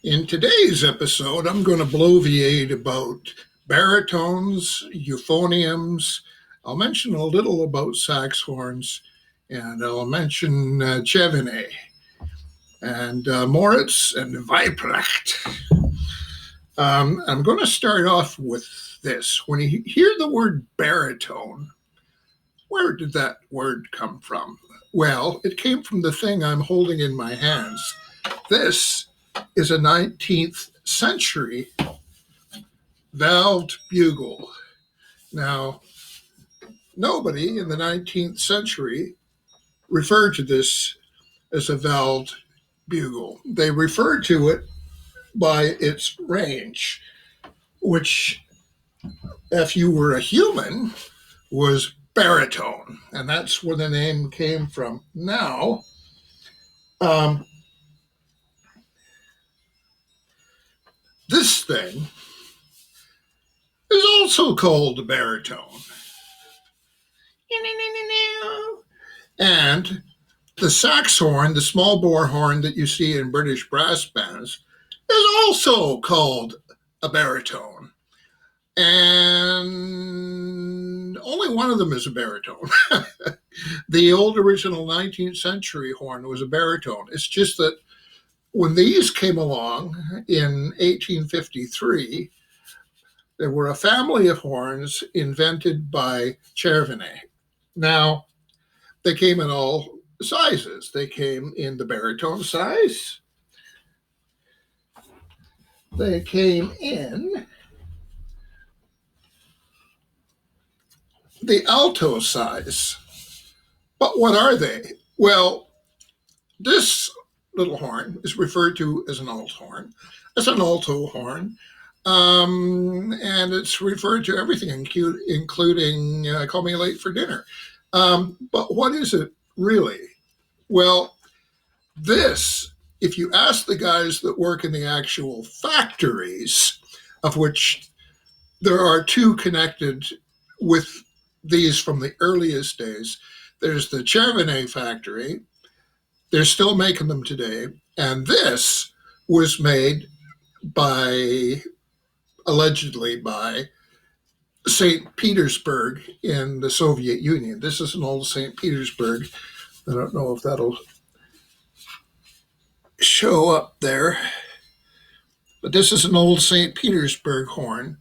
In today's episode, I'm going to bloviate about baritones, euphoniums. I'll mention a little about Saxhorns, and I'll mention Cerveny and Moritz and Weiprecht. I'm going to start off with this. When you hear the word baritone, where did that word come from? Well, it came from the thing I'm holding in my hands. This is a 19th century valved bugle. Now, nobody in the 19th century referred to this as a valved bugle. They referred to it by its range, which, if you were a human, was baritone, and that's where the name came from. Now, this thing is also called a baritone. And the sax horn, the small bore horn that you see in British brass bands, is also called a baritone. And only one of them is a baritone. The old original 19th century horn was a baritone. It's just that when these came along in 1853, there were a family of horns invented by Cerveny. Now, they came in all sizes. They came in the baritone size. They came in the alto size. But what are they? Well, this little horn is referred to as an alt horn. It's an alto horn. And it's referred to everything, including call me late for dinner. But what is it really? Well, this, if you ask the guys that work in the actual factories, of which there are two connected with these from the earliest days, there's the Cerveny factory. They're still making them today. And this was made allegedly by St. Petersburg in the Soviet Union. This is an old St. Petersburg. I don't know if that'll show up there, but this is an old St. Petersburg horn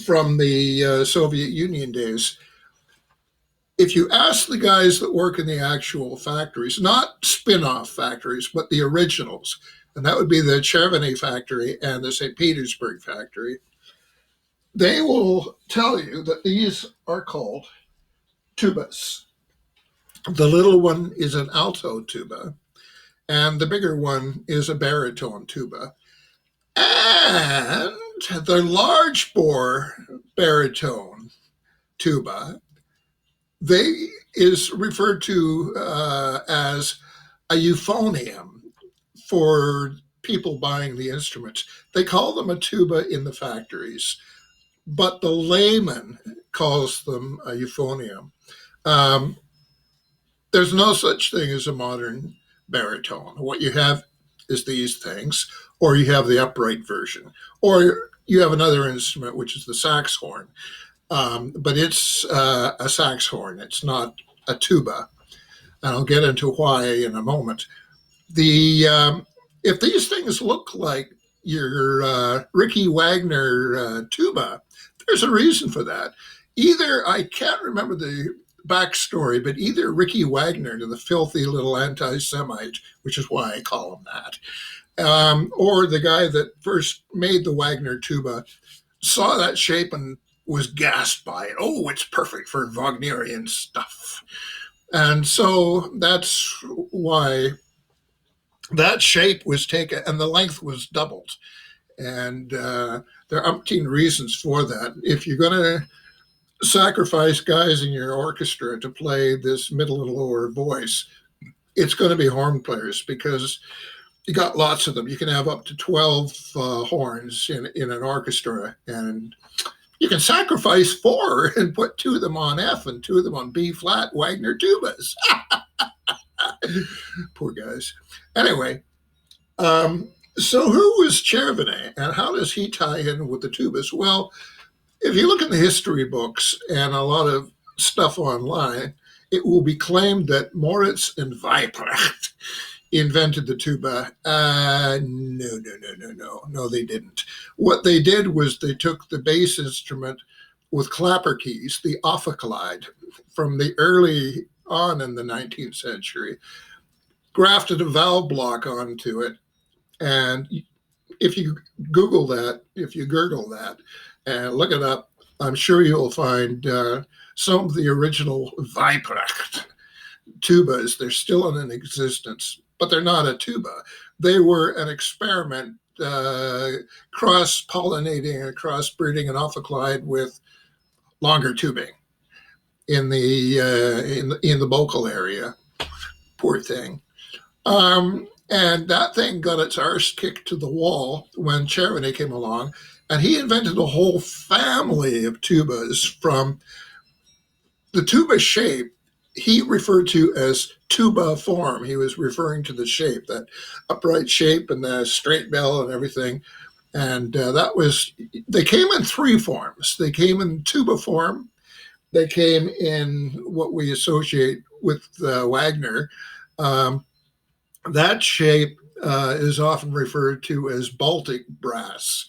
from the Soviet Union days. If you ask the guys that work in the actual factories, not spin-off factories, but the originals, and that would be the Cerveny factory and the St. Petersburg factory, they will tell you that these are called tubas. The little one is an alto tuba, and the bigger one is a baritone tuba. And the large bore baritone tuba, they is referred to as a euphonium for people buying the instruments. They call them a tuba in the factories, but the layman calls them a euphonium. There's no such thing as a modern baritone. What you have is these things, or you have the upright version, or you have another instrument, which is the sax horn. But it's a sax horn. It's not a tuba. And I'll get into why in a moment. If these things look like your Ricky Wagner tuba, there's a reason for that. Either, I can't remember the backstory, but either Ricky Wagner, the filthy little anti-Semite, which is why I call him that, or the guy that first made the Wagner tuba, saw that shape and was gassed by it. Oh, it's perfect for Wagnerian stuff. And so that's why that shape was taken, and the length was doubled. And there are umpteen reasons for that. If you're going to sacrifice guys in your orchestra to play this middle and lower voice, it's going to be horn players, because you got lots of them. You can have up to 12 horns in an orchestra, and you can sacrifice 4 and put 2 of them on F and 2 of them on B flat Wagner tubas. Poor guys. Anyway, So who was Cerveny, and how does he tie in with the tubas? Well, if you look in the history books and a lot of stuff online, it will be claimed that Moritz and Weipert invented the tuba. No, they didn't. What they did was they took the bass instrument with clapper keys, the ophicleide, from the early on in the 19th century, grafted a valve block onto it, and if you Google that, if you Gurgle that, and look it up, I'm sure you'll find some of the original Weipert tubas. They're still in existence, but they're not a tuba. They were an experiment cross pollinating and crossbreeding an ophicleide with longer tubing in the vocal area. Poor thing. And that thing got its arse kicked to the wall when Cerveny came along, and he invented a whole family of tubas from the tuba shape. He referred to as tuba form. He was referring to the shape, that upright shape and the straight bell and everything. And they came in three forms. They came in tuba form. They came in what we associate with Wagner. Um, that shape is often referred to as Baltic brass.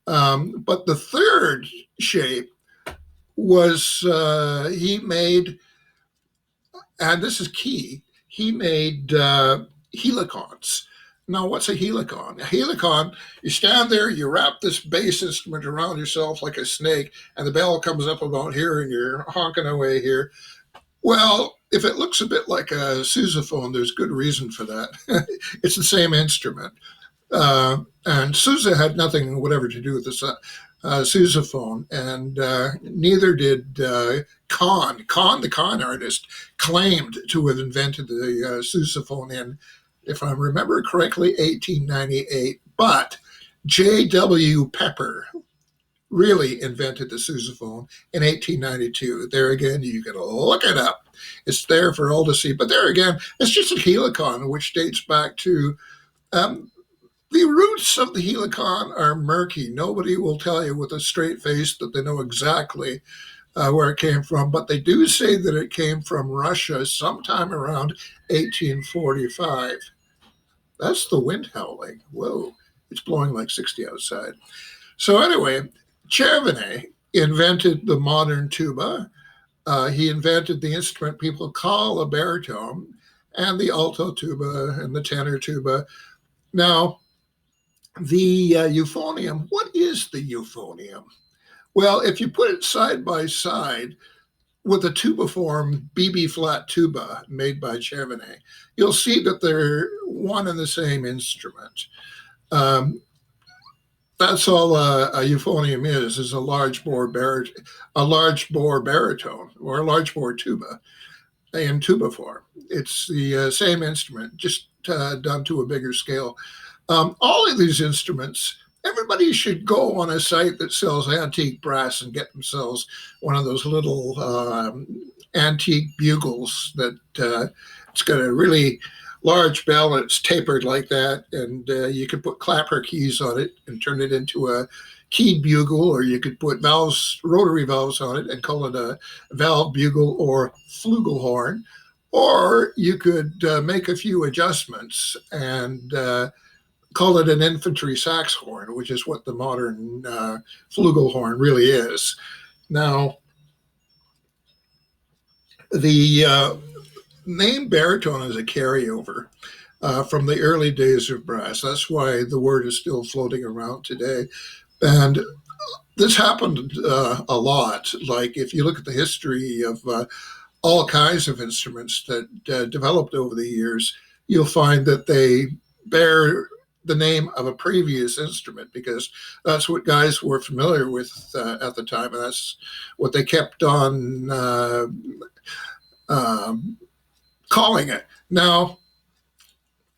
But the third shape was he made, and this is key, he made helicons. Now, what's a helicon? A helicon, you stand there, you wrap this bass instrument around yourself like a snake, and the bell comes up about here, and you're honking away here. Well, if it looks a bit like a sousaphone, there's good reason for that. It's the same instrument. And Sousa had nothing whatever to do with the sousaphone, and neither did Kahn. Kahn, the Kahn artist, claimed to have invented the sousaphone in, if I remember correctly, 1898. But J.W. Pepper really invented the sousaphone in 1892. There again, you can look it up. It's there for all to see. But there again, it's just a helicon, which dates back to um, the roots of the helicon are murky. Nobody will tell you with a straight face that they know exactly where it came from, but they do say that it came from Russia sometime around 1845. That's the wind howling. Whoa, it's blowing like 60 outside. So anyway, Cerveny invented the modern tuba. He invented the instrument people call a baritone, and the alto tuba and the tenor tuba. Now, the euphonium, what is the euphonium? Well, if you put it side by side with a tubiform BB flat tuba made by Cerveny, you'll see that they're one and the same instrument. Um, that's all a euphonium is a large bore a large bore baritone or a large bore tuba in tuba form. It's the same instrument, just done to a bigger scale. All of these instruments, everybody should go on a site that sells antique brass and get themselves one of those little antique bugles that it's got a really large bell and it's tapered like that, and you could put clapper keys on it and turn it into a keyed bugle, or you could put valves, rotary valves on it and call it a valve bugle or flugelhorn, or you could make a few adjustments and call it an infantry Saxhorn, which is what the modern flugelhorn really is. Now, the name baritone is a carryover from the early days of brass. That's why the word is still floating around today. And this happened a lot. Like if you look at the history of all kinds of instruments that developed over the years, you'll find that they bear the name of a previous instrument because that's what guys were familiar with at the time, and that's what they kept on calling it. Now,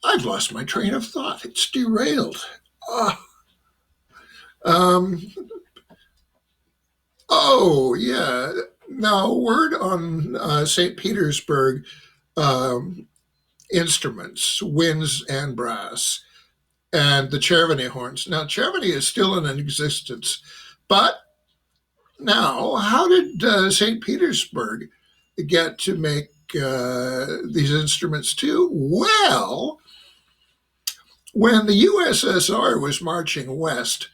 I've lost my train of thought. It's derailed. Uh, um, oh, yeah. Now, word on St. Petersburg um, instruments, winds and brass. and the Cerveny horns. Now, Cerveny is still in existence, but now, how did St. Petersburg get to make these instruments too? Well, when the USSR was marching west,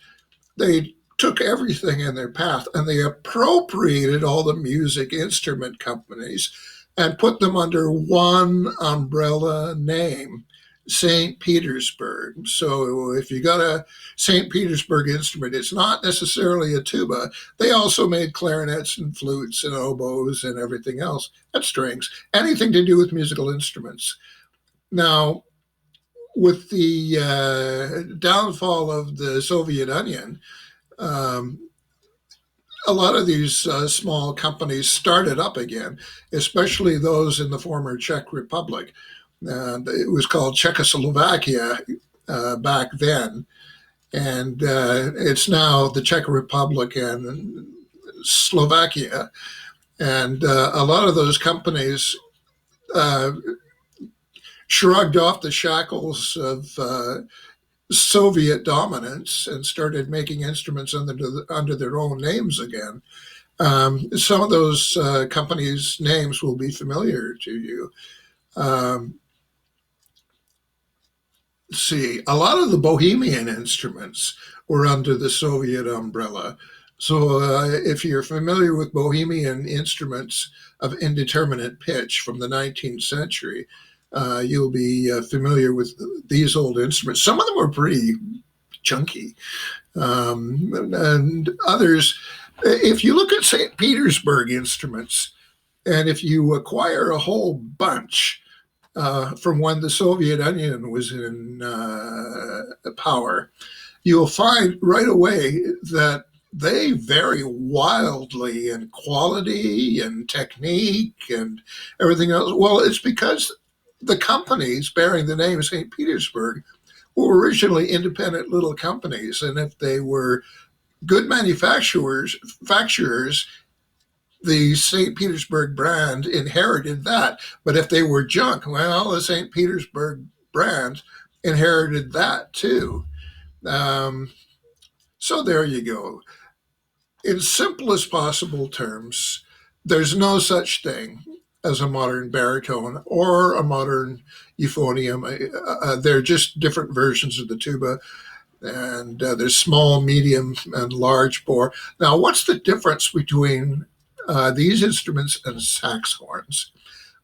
they took everything in their path and they appropriated all the music instrument companies and put them under one umbrella name, St. Petersburg. So if you got a St. Petersburg instrument, it's not necessarily a tuba. They also made clarinets and flutes and oboes and everything else, and strings, anything to do with musical instruments. Now, with the downfall of the Soviet Union, um, a lot of these small companies started up again, especially those in the former Czech Republic. It was called Czechoslovakia back then, and it's now the Czech Republic and Slovakia. And a lot of those companies uh, shrugged off the shackles of Soviet dominance and started making instruments under their own names again. Some of those companies' names will be familiar to you. Um, see, a lot of the Bohemian instruments were under the Soviet umbrella. So, if you're familiar with Bohemian instruments of indeterminate pitch from the 19th century, you'll be familiar with these old instruments. Some of them were pretty chunky, and others. If you look at St. Petersburg instruments, and if you acquire a whole bunch from when the Soviet Union was in power, you'll find right away that they vary wildly in quality and technique and everything else. Well, it's because the companies bearing the name St. Petersburg were originally independent little companies. And if they were good manufacturers, the St. Petersburg brand inherited that. But if they were junk, well, the St. Petersburg brand inherited that too. Um, so there you go. In simplest possible terms, there's no such thing as a modern baritone or a modern euphonium. They're just different versions of the tuba, and there's small, medium, and large bore. Now, what's the difference between these instruments and saxhorns?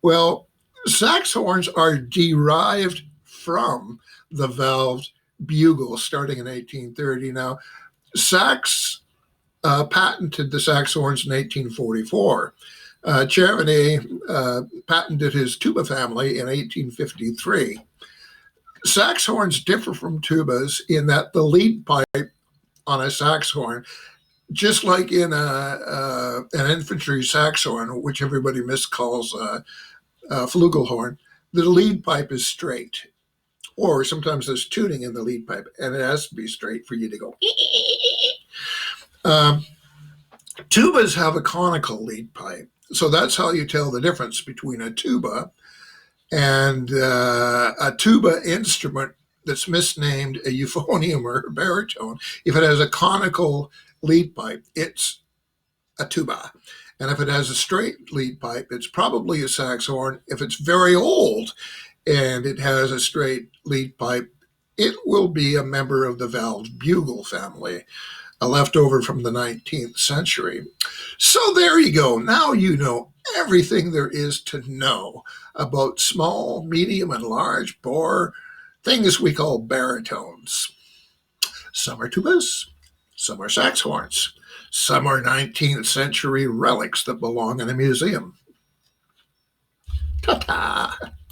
Well, saxhorns are derived from the valved bugle starting in 1830. Now, Sax patented the saxhorns in 1844. Cerveny patented his tuba family in 1853. Saxhorns differ from tubas in that the lead pipe on a saxhorn, just like in an infantry saxhorn, which everybody miscalls a flugelhorn, the lead pipe is straight. Or sometimes there's tuning in the lead pipe, and it has to be straight for you to go. Tubas have a conical lead pipe, so that's how you tell the difference between a tuba and a tuba instrument that's misnamed a euphonium or a baritone. If it has a conical lead pipe, it's a tuba. And if it has a straight lead pipe, it's probably a saxhorn. If it's very old and it has a straight lead pipe, it will be a member of the valved bugle family, a leftover from the 19th century. So there you go. Now you know everything there is to know about small, medium, and large bore things we call baritones. Some are tubas, some are saxhorns, some are 19th century relics that belong in a museum. Ta-ta!